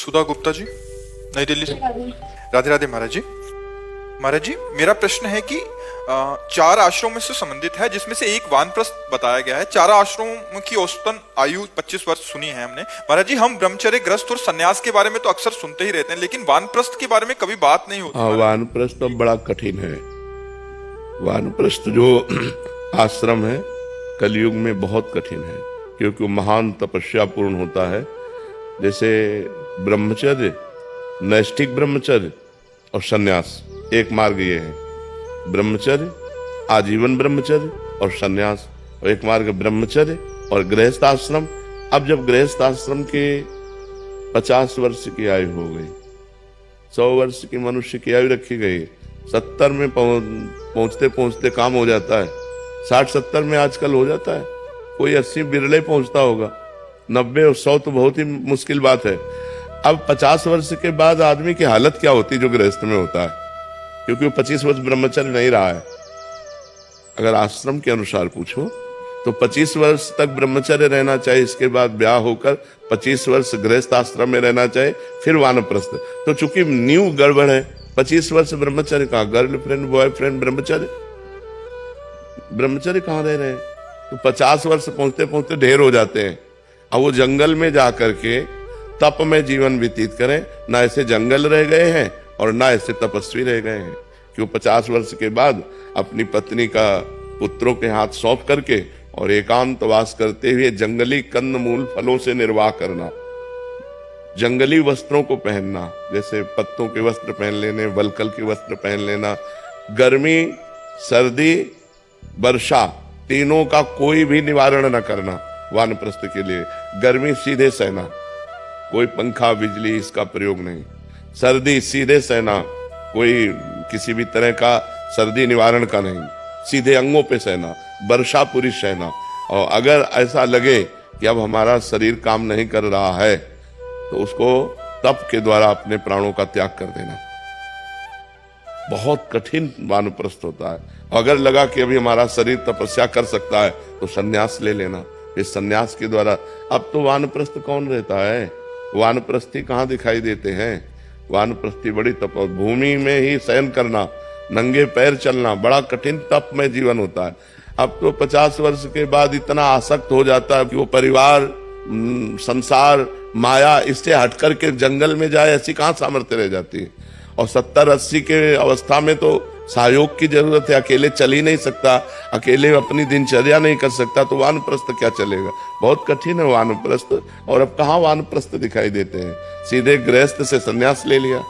सुधा गुप्ता जी, नई दिल्ली से। राधे राधे महाराज जी। महाराज जी, मेरा प्रश्न है कि चार आश्रमों से संबंधित है, जिसमें से एक वानप्रस्थ बताया गया है। चार आश्रमों की औसतन आयु 25 वर्ष सुनी है हमने। महाराज जी, हम ब्रह्मचर्य, ग्रस्त और सन्यास के बारे में तो अक्सर सुनते ही रहते हैं, लेकिन वानप्रस्थ के बारे में कभी बात नहीं होती। हाँ, वानप्रस्थ तो बड़ा कठिन है। वानप्रस्थ जो आश्रम है कलयुग में बहुत कठिन है, क्योंकि महान तपस्या पूर्ण होता है। जैसे ब्रह्मचर्य, नैष्ठिक ब्रह्मचर्य और सन्यास, एक मार्ग ये है। ब्रह्मचर्य, आजीवन ब्रह्मचर्य और सन्यास, और एक मार्ग ब्रह्मचर्य और गृहस्थ आश्रम। अब जब गृहस्थ आश्रम के 50 वर्ष की आयु हो गई, 100 वर्ष की मनुष्य की आयु रखी गई, 70 में पहुंचते पहुंचते काम हो जाता है। 60-70 में आजकल हो जाता है, कोई 80 बिरले पहुंचता होगा, 90 और 100 तो बहुत ही मुश्किल बात है। अब 50 वर्ष के बाद आदमी की हालत क्या होती है जो गृहस्थ में होता है, क्योंकि वो 25 वर्ष ब्रह्मचर्य नहीं रहा है। अगर आश्रम के अनुसार पूछो तो 25 वर्ष तक ब्रह्मचर्य रहना चाहिए, इसके बाद ब्याह होकर 25 वर्ष गृहस्थ आश्रम में रहना चाहिए, फिर वानप्रस्थ। तो चूंकि न्यू गड़बड़ है, 25 वर्ष ब्रह्मचर्य कहाँ, गर्लफ्रेंड बॉयफ्रेंड ब्रह्मचर्य कहाँ रह रहे हैं। तो 50 वर्ष पहुंचते पहुंचते ढेर हो जाते हैं। अब वो जंगल में जा करके तप में जीवन व्यतीत करें, ना ऐसे जंगल रह गए हैं और ना ऐसे तपस्वी रह गए हैं। क्यों 50 वर्ष के बाद अपनी पत्नी का पुत्रों के हाथ सौंप करके और एकांतवास करते हुए जंगली कंद मूल फलों से निर्वाह करना, जंगली वस्त्रों को पहनना, जैसे पत्तों के वस्त्र पहन लेने, वलकल के वस्त्र पहन लेना, गर्मी, सर्दी, वर्षा, तीनों का कोई भी निवारण न करना। वानप्रस्थ के लिए गर्मी सीधे सहना, कोई पंखा बिजली इसका प्रयोग नहीं। सर्दी सीधे सहना, कोई किसी भी तरह का सर्दी निवारण का नहीं, सीधे अंगों पे सहना। वर्षा पूरी सहना, और अगर ऐसा लगे कि अब हमारा शरीर काम नहीं कर रहा है तो उसको तप के द्वारा अपने प्राणों का त्याग कर देना। बहुत कठिन वानप्रस्थ होता है। अगर लगा कि अभी हमारा शरीर तपस्या कर सकता है तो सन्यास ले लेना। इस सन्यास के द्वारा अब तो वानप्रस्थ कौन रहता है, वानप्रस्थी कहाँ दिखाई देते हैं। वानप्रस्थी बड़ी तप, भूमि में ही शयन करना, नंगे पैर चलना, बड़ा कठिन तप में जीवन होता है। अब तो 50 वर्ष के बाद इतना आसक्त हो जाता है कि वो परिवार, संसार, माया, इससे हट करके जंगल में जाए, ऐसी कहाँ सामर्थ्य रह जाती है। और 70-80 के अवस्था में तो सहयोग की जरूरत है, अकेले चल ही नहीं सकता, अकेले अपनी दिनचर्या नहीं कर सकता, तो वानप्रस्थ क्या चलेगा। बहुत कठिन है वानप्रस्थ। और अब कहाँ वानप्रस्थ दिखाई देते हैं, सीधे गृहस्थ से सन्यास ले लिया,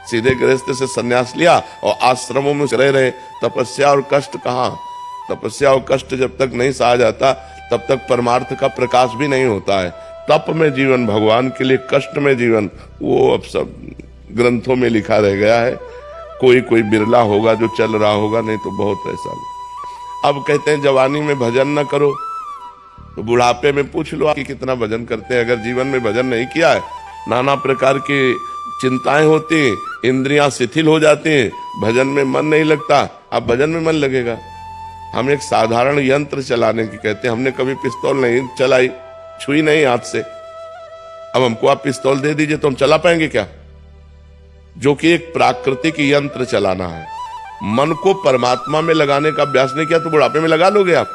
सीधे गृहस्थ से सन्यास लिया और आश्रमों में रह रहे। तपस्या और कष्ट कहाँ, तपस्या और कष्ट जब तक नहीं सहा जाता तब तक परमार्थ का प्रकाश भी नहीं होता है। तप में जीवन भगवान के लिए, कष्ट में जीवन वो अब सब ग्रंथों में लिखा रह गया है। कोई कोई बिरला होगा जो चल रहा होगा, नहीं तो बहुत ऐसा। अब कहते हैं जवानी में भजन न करो, तो बुढ़ापे में पूछ लो कि कितना भजन करते हैं। अगर जीवन में भजन नहीं किया है, नाना प्रकार की चिंताएं होती, इंद्रियां शिथिल हो जाती हैं, भजन में मन नहीं लगता। अब भजन में मन लगेगा। हम एक साधारण यंत्र चलाने की कहते हैं, हमने कभी पिस्तौल नहीं चलाई, छुई नहीं हाथ से। अब हमको आप पिस्तौल दे दीजिए तो हम चला पाएंगे क्या, जो कि एक प्राकृतिक यंत्र चलाना है। मन को परमात्मा में लगाने का अभ्यास नहीं किया तो बुढ़ापे में लगा लोगे आप,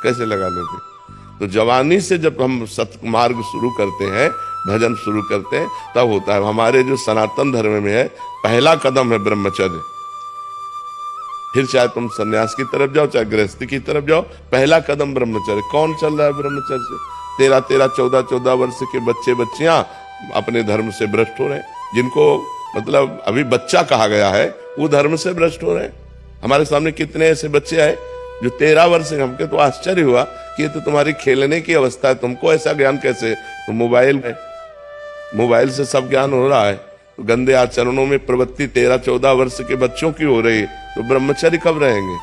कैसे लगा लोगे। तो जवानी से जब हम सत्मार्ग शुरू करते हैं, भजन शुरू करते हैं, तब होता है। हमारे जो सनातन धर्म में है, पहला कदम है ब्रह्मचर्य। फिर चाहे तुम सन्यास की तरफ जाओ, चाहे गृहस्थी की तरफ जाओ, पहला कदम ब्रह्मचर्य। कौन चल रहा है ब्रह्मचर्य से? 13-13, 14-14 वर्ष के बच्चे बच्चियां अपने धर्म से भ्रष्ट हो रहे हैं। जिनको मतलब अभी बच्चा कहा गया है, वो धर्म से भ्रष्ट हो रहे हैं। हमारे सामने कितने ऐसे बच्चे आए जो 13 वर्ष के, हमके तो आश्चर्य हुआ कि ये तो तुम्हारी खेलने की अवस्था है, तुमको ऐसा ज्ञान कैसे। तो मोबाइल से सब ज्ञान हो रहा है। तो गंदे आचरणों में प्रवृत्ति 13-14 वर्ष के बच्चों की हो रही है, तो ब्रह्मचर्य कब रहेंगे।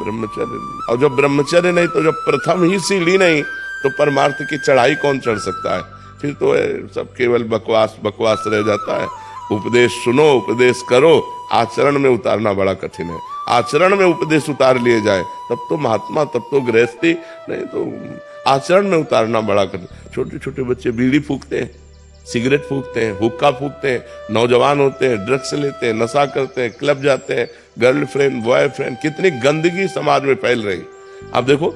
ब्रह्मचर्य, और जब ब्रह्मचर्य नहीं, तो जब प्रथम ही सीढ़ी नहीं, तो परमार्थ की चढ़ाई कौन चढ़ सकता है। फिर तो सब केवल बकवास बकवास रह जाता है। उपदेश सुनो, उपदेश करो, आचरण में उतारना बड़ा कठिन है। आचरण में उपदेश उतार लिए जाए तब तो महात्मा, तब तो गृहस्थी, नहीं तो आचरण में उतारना बड़ा कठिन। छोटे छोटे बच्चे बीड़ी फूकते हैं, सिगरेट फूकते हैं, हुक्का फूकते हैं, नौजवान होते हैं, ड्रग्स लेते हैं, नशा करते हैं, क्लब जाते हैं, गर्लफ्रेंड बॉयफ्रेंड, कितनी गंदगी समाज में फैल रही। अब देखो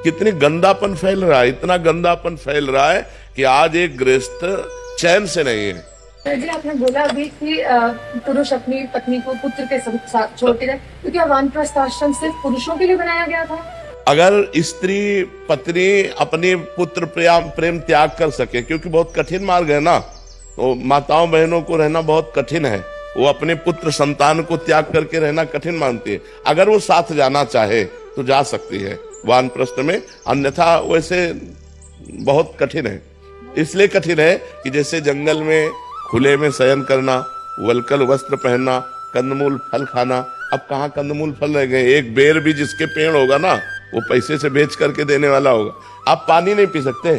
कितनी गंदापन फैल रहा है, इतना गंदापन फैल रहा है कि आज एक गृहस्थ चैन से नहीं है। जी आपने बोला अभी कि पुरुष अपनी पत्नी को पुत्र के साथ छोड़ के जाए, तो क्या वानप्रस्थ आश्रम सिर्फ पुरुषों के लिए बनाया गया था? अगर स्त्री पत्नी अपने पुत्र प्रेम त्याग कर सके, क्योंकि बहुत कठिन मार्ग है ना, तो माताओं बहनों को रहना बहुत कठिन है, वो अपने पुत्र संतान को त्याग करके रहना कठिन मानती है। अगर वो साथ जाना चाहे तो जा सकती है वानप्रस्थ में, अन्यथा वैसे बहुत कठिन है। इसलिए कठिन है कि जैसे जंगल में खुले में शयन करना, वल्कल वस्त्र पहनना, कंदमूल फल खाना, अब कहाँ कंदमूल फल रह गए। एक बेर भी जिसके पेड़ होगा ना, वो पैसे से बेच करके देने वाला होगा। आप पानी नहीं पी सकते,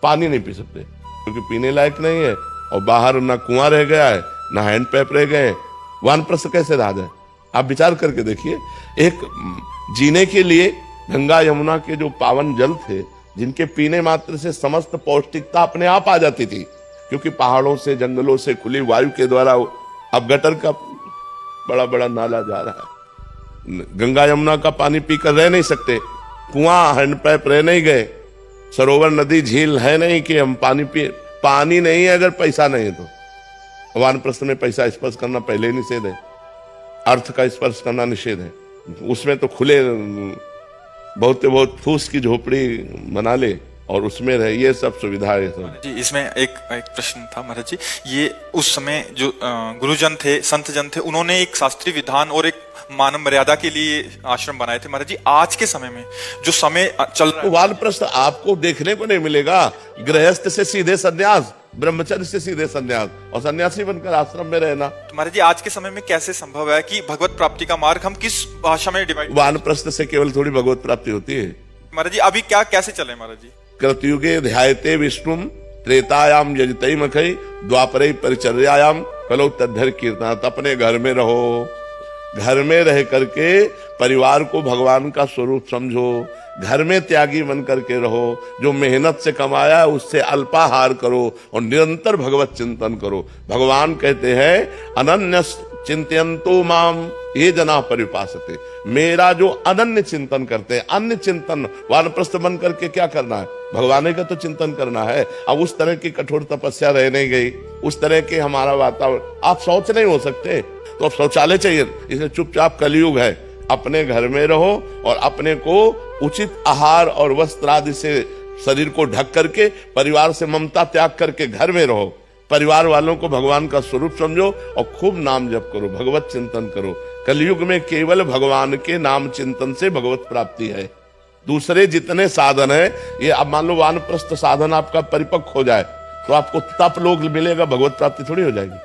पानी नहीं पी सकते क्योंकि पीने लायक नहीं है, और बाहर ना कुआं रह गया है ना हैंड पैप रह गए। वानप्रस्थ कैसे रहा जाए? आप विचार करके देखिए। एक जीने के लिए गंगा यमुना के जो पावन जल थे, जिनके पीने मात्र से समस्त पौष्टिकता अपने आप आ जाती थी, क्योंकि पहाड़ों से जंगलों से खुली वायु के द्वारा अब गटर का बड़ा बड़ा नाला जा रहा है। गंगा यमुना का पानी पीकर रह नहीं सकते, कुआं हैंडपैप रह नहीं गए, सरोवर नदी झील है नहीं कि हम पानी पिए। पानी नहीं है अगर पैसा नहीं है तो। वानप्रस्थ में पैसा स्पर्श करना पहले ही निषेध है, अर्थ का स्पर्श करना निषेध है। उसमें तो खुले बहुत फूस की झोपड़ी बना ले और उसमें रहे, ये सब सुविधाएं सब। जी इसमें एक प्रश्न था महाराज जी, ये उस समय जो गुरुजन थे, संत जन थे, उन्होंने एक शास्त्रीय विधान और एक मानव मर्यादा के लिए आश्रम बनाए थे। महाराज जी आज के समय में जो समय चल रहा है, वानप्रस्थ आपको देखने को नहीं मिलेगा। गृहस्थ से सीधे संन्यास, ब्रह्मचर्य से सीधे संन्यास, और सन्यासी बनकर आश्रम में रहना। तो महाराज जी आज के समय में कैसे संभव है कि भगवत प्राप्ति का मार्ग हम किस भाषा में डिवाइड? वानप्रस्थ से केवल थोड़ी भगवत प्राप्ति होती है महाराज जी। अभी क्या कैसे चले महाराज जी? कृतयुगे ध्यायते विष्णुम, त्रेतायाम यजते मखै, द्वापरे परिचर्यायाम कलो तद्धर कीर्तनात्। अपने घर में रहो, घर में रह करके परिवार को भगवान का स्वरूप समझो, घर में त्यागी बन करके रहो, जो मेहनत से कमाया है उससे अल्पाहार करो और निरंतर भगवत चिंतन करो। भगवान कहते हैं अनन्य चिंतयन्तो माम ये जना परिपासते, मेरा जो अनन्य चिंतन करते हैं। अन्य चिंतन वानप्रस्थ बन करके क्या करना है? भगवान का तो चिंतन करना है। अब उस तरह की कठोर तपस्या रह नहीं गई, उस तरह के हमारा वातावरण, आप शौच नहीं हो सकते तो अब शौचालय चाहिए, इसलिए चुपचाप कलयुग है। अपने घर में रहो और अपने को उचित आहार और वस्त्र आदि से शरीर को ढक करके, परिवार से ममता त्याग करके घर में रहो। परिवार वालों को भगवान का स्वरूप समझो और खूब नाम जप करो, भगवत चिंतन करो। कलयुग में केवल भगवान के नाम चिंतन से भगवत प्राप्ति है। दूसरे जितने साधन है, ये अब मान लो वानप्रस्थ साधन आपका परिपक्व हो जाए तो आपको तप लोक मिलेगा, भगवत प्राप्ति थोड़ी हो जाएगी।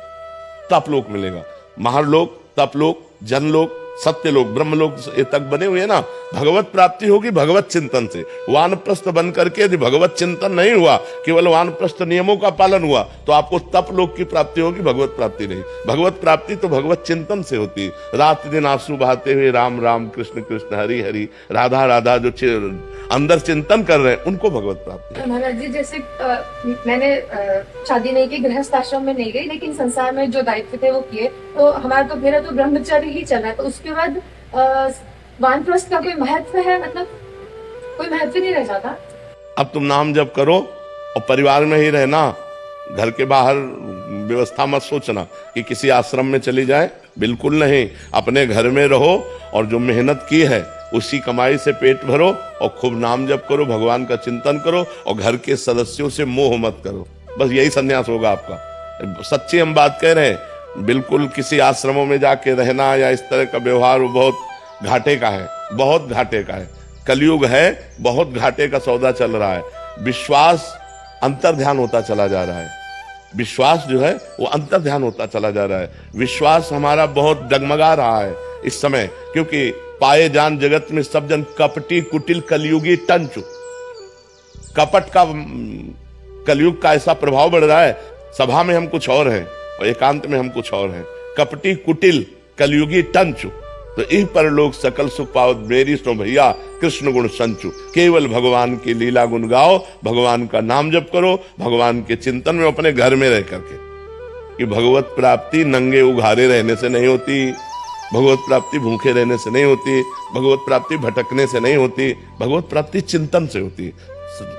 तप लोक मिलेगा, महालोक, तप लोक, जनलोक, सत्यलोक, ब्रह्मलोक ये तक बने हुए ना। भगवत प्राप्ति होगी भगवत चिंतन से। वानप्रस्थ बन करके यदि भगवत चिंतन नहीं हुआ, केवल वानप्रस्थ नियमों का पालन हुआ, तो आपको तप लोक की प्राप्ति होगी, भगवत प्राप्ति नहीं। भगवत प्राप्ति तो भगवत चिंतन से होती है। रात दिन आंसू बहाते हुए राम राम कृष्ण कृष्ण हरि हरि राधा राधा जो अंदर चिंतन कर रहे हैं, उनको भगवत प्राप्ति है। महाराज जी जैसे मैंने शादी नहीं की, गृहस्थ आश्रम में नहीं गई, लेकिन संसार में जो दायित्व थे वो किए, तो हमारा तो मेरा तो ब्रह्मचर्य ही चला। तो उसके बाद वानप्रस्थ का कोई महत्व है? मतलब कोई महत्व नहीं रह जाता? अब तुम नाम जप करो और परिवार में ही रहना, घर के बाहर व्यवस्था मत सोचना कि किसी आश्रम में चली जाए, बिल्कुल नहीं। अपने घर में रहो और जो मेहनत की है उसी कमाई से पेट भरो और खूब नाम जप करो, भगवान का चिंतन करो और घर के सदस्यों से मोह मत करो। बस यही संन्यास होगा आपका। सच्ची हम बात कह रहे हैं। बिल्कुल किसी आश्रमों में जाके रहना या इस तरह का व्यवहार बहुत घाटे का है, बहुत घाटे का है। कलयुग है, बहुत घाटे का सौदा चल रहा है। विश्वास अंतर ध्यान होता चला जा रहा है। विश्वास जो है वो अंतर ध्यान होता चला जा रहा है। विश्वास हमारा बहुत डगमगा रहा है इस समय, क्योंकि पाए जान जगत में सब जन कपटी कुटिल कलयुगी टंचु। कपट का कलयुग का ऐसा प्रभाव बढ़ रहा है। सभा में हम कुछ और हैं और एकांत में हम कुछ और हैं। कपटी कुटिल कलयुगी टंचु, तो इह परलोक सकल सुख पाओ मेरी सो भैया कृष्ण गुण संचु। केवल भगवान की लीला गुण गाओ, भगवान का नाम जप करो, भगवान के चिंतन में अपने घर में रह करके। कि भगवत प्राप्ति नंगे उघारे रहने से नहीं होती, भगवत प्राप्ति भूखे रहने से नहीं होती, भगवत प्राप्ति भटकने से नहीं होती, भगवत प्राप्ति चिंतन से होती।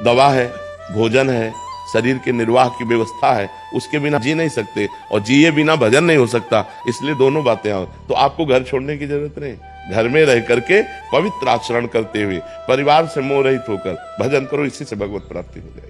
दवा है, भोजन है, शरीर के निर्वाह की व्यवस्था है, उसके बिना जी नहीं सकते, और जिए बिना भजन नहीं हो सकता। इसलिए दोनों बातें आओ। तो आपको घर छोड़ने की जरूरत नहीं, घर में रह करके पवित्र आचरण करते हुए परिवार से मोह रहित होकर भजन करो, इसी से भगवत प्राप्ति हो जाएगी।